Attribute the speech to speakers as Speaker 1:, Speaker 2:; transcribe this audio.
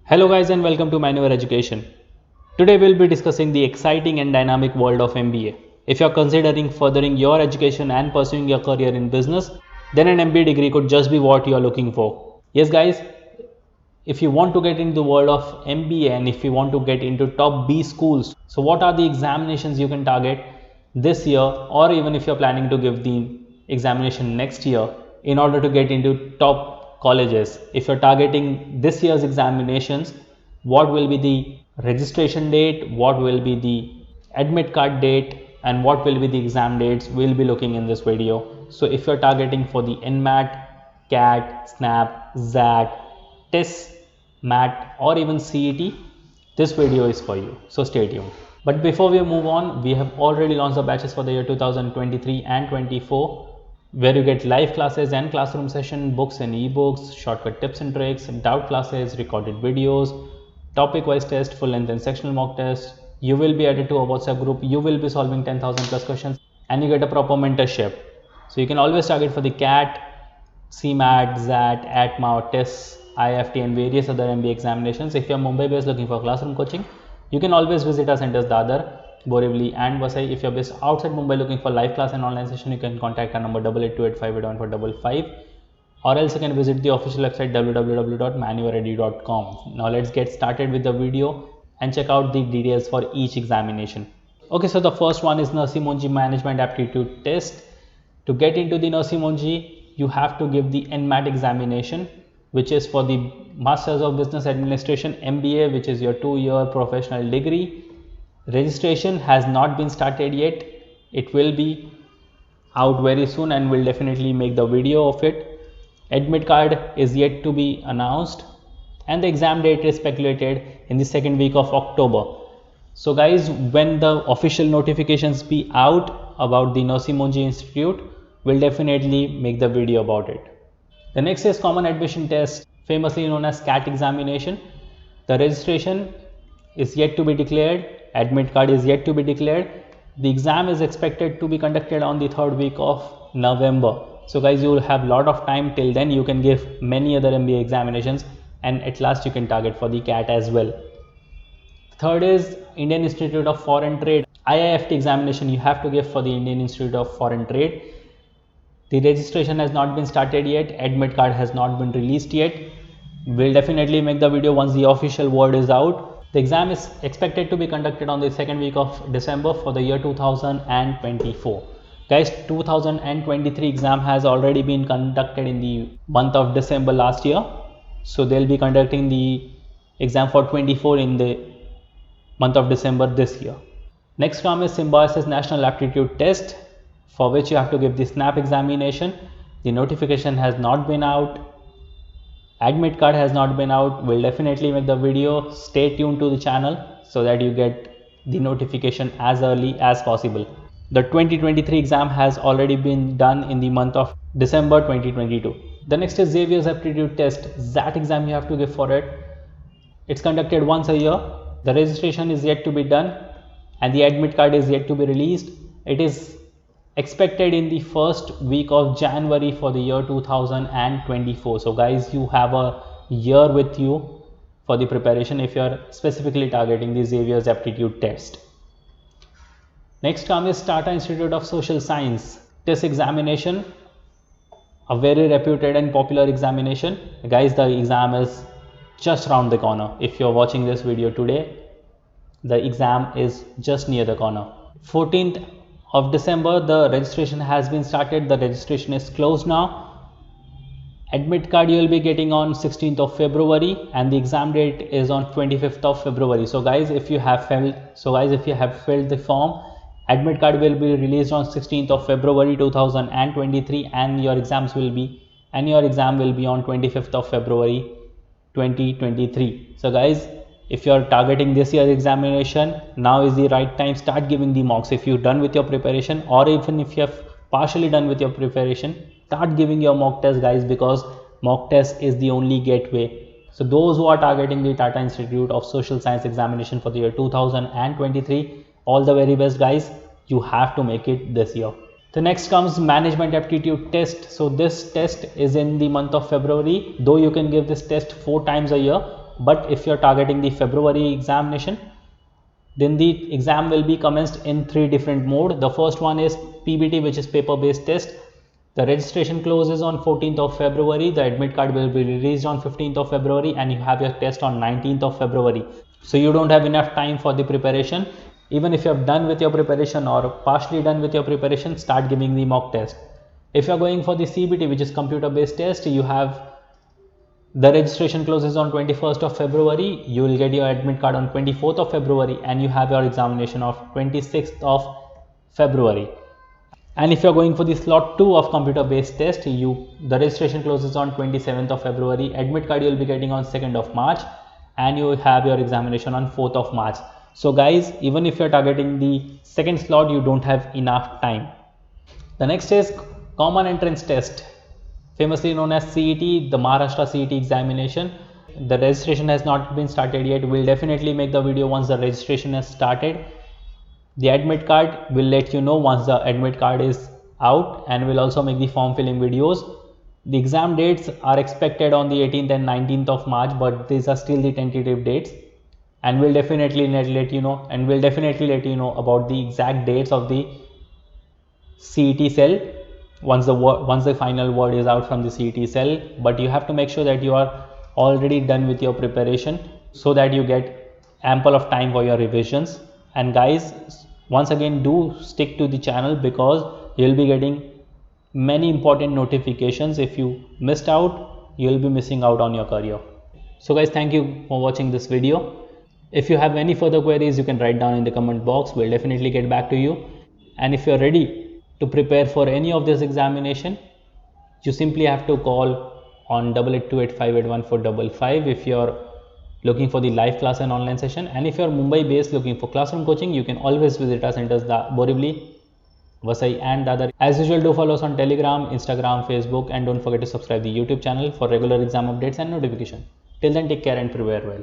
Speaker 1: Hello guys and welcome to Manual Education. Today we'll be discussing the exciting and dynamic world of MBA. If you're considering furthering your education and pursuing your career in business, then an MBA degree could just be what you're looking for. Yes guys, if you want to get into the world of MBA and if you want to get into top B schools, so what are the examinations you can target this year, or even if you're planning to give the examination next year in order to get into top colleges? If you're targeting this year's examinations, what will be the registration date, what will be the admit card date, and what will be the exam dates we'll be looking in this video. So if you're targeting for the NMAT, CAT, SNAP, XAT, TISS, MAT, or even CET, this video is for you, so stay tuned. But before we move on, we have already launched the batches for the year 2023 and 24, where you get live classes and classroom session, books and ebooks, shortcut tips and tricks, doubt classes, recorded videos, topic wise test, full length and sectional mock test. You will be added to a WhatsApp group, you will be solving 10,000 plus questions, and you get a proper mentorship. So you can always target for the CAT, CMAT, XAT, ATMA, TISS, IFT and various other MBA examinations. If you are Mumbai based looking for classroom coaching, you can always visit our centers Dadar, Borivali and Vasai. If you are based outside Mumbai looking for live class and online session, you can contact our number 8828581455, or else you can visit the official website www.manuaready.com. Now let's get started with the video and check out the details for each examination. Okay, so the first one is Nursimonji Management Aptitude Test. To get into the Nursimonji, you have to give the NMAT examination, which is for the Masters of Business Administration MBA, which is your 2-year professional degree. Registration has not been started yet. It will be out very soon and we'll definitely make the video of it. Admit card is yet to be announced and the exam date is speculated in the second week of October. So guys, when the official notifications be out about the Nursimonji Institute, we'll definitely make the video about it. The next is Common Admission Test, famously known as CAT examination. The registration is yet to be declared, admit card is yet to be declared. The exam is expected to be conducted on the third week of November. So guys, you will have a lot of time till then. You can give many other MBA examinations and at last you can target for the CAT as well. Third is Indian Institute of Foreign Trade, IIFT examination you have to give for the Indian Institute of Foreign Trade. The registration has not been started yet, admit card has not been released yet. We'll definitely make the video once the official word is out. The exam is expected to be conducted on the second week of December for the year 2024. Guys, 2023 exam has already been conducted in the month of December last year. So they'll be conducting the exam for 24 in the month of December this year. Next comes is Symbiosis National Aptitude Test, for which you have to give the SNAP examination. The notification has not been out, admit card has not been out. We'll definitely make the video. Stay tuned to the channel so that you get the notification as early as possible. The 2023 exam has already been done in the month of December 2022. The next is Xavier's Aptitude Test, XAT exam you have to give for it. It's conducted once a year. The registration is yet to be done and the admit card is yet to be released. It is expected in the first week of January for the year 2024. So guys, you have a year with you for the preparation if you are specifically targeting the Xavier's Aptitude Test. Next comes is Tata Institute of Social Science TISS examination, a very reputed and popular examination. Guys, the exam is just around the corner. If you're watching this video today, the exam is just near the corner. 14th of December, the registration has been started. The registration is closed now. Admit card you will be getting on 16th of February and the exam date is on 25th of February. So guys, if you have filled the form, admit card will be released on 16th of February 2023 and your exam will be on 25th of February 2023. So guys, if you are targeting this year's examination, now is the right time. Start giving the mocks. If you're done with your preparation, or even if you have partially done with your preparation, start giving your mock test, guys, because mock test is the only gateway. So those who are targeting the Tata Institute of Social Science examination for the year 2023, all the very best, guys. You have to make it this year. The next comes Management Aptitude Test. So this test is in the month of February, though you can give this test 4 times a year. But if you're targeting the February examination, then the exam will be commenced in 3 different mode. The first one is PBT, which is paper based test. The registration closes on 14th of February. The admit card will be released on 15th of February, and you have your test on 19th of February. So you don't have enough time for the preparation. Even if you have done with your preparation or partially done with your preparation, start giving the mock test. If you are going for the CBT, which is computer based test, you have the registration closes on 21st of February. You will get your admit card on 24th of February, and you have your examination of 26th of February. And if you are going for the slot 2 of computer based test, the registration closes on 27th of February. Admit card you will be getting on 2nd of March, and you have your examination on 4th of March. So guys, even if you are targeting the second slot, you don't have enough time. The next is common entrance test, famously known as CET, the Maharashtra CET examination. The registration has not been started yet. We'll definitely make the video once the registration has started. The admit card will let you know once the admit card is out, and we'll also make the form filling videos. The exam dates are expected on the 18th and 19th of March, but these are still the tentative dates, and we'll definitely let you know, about the exact dates of the CET cell once the final word is out from the CET cell. But you have to make sure that you are already done with your preparation, so that you get ample of time for your revisions. And guys, once again, do stick to the channel, because you'll be getting many important notifications. If you missed out, you'll be missing out on your career. So guys, thank you for watching this video. If you have any further queries, you can write down in the comment box. We'll definitely get back to you. And if you're ready to prepare for any of this examination, you simply have to call on 8828581455 if you're looking for the live class and online session. And if you're Mumbai based looking for classroom coaching, you can always visit our centers, Borivali, Vasai and Dadar. As usual, do follow us on Telegram, Instagram, Facebook, and don't forget to subscribe the YouTube channel for regular exam updates and notification. Till then, take care and prepare well.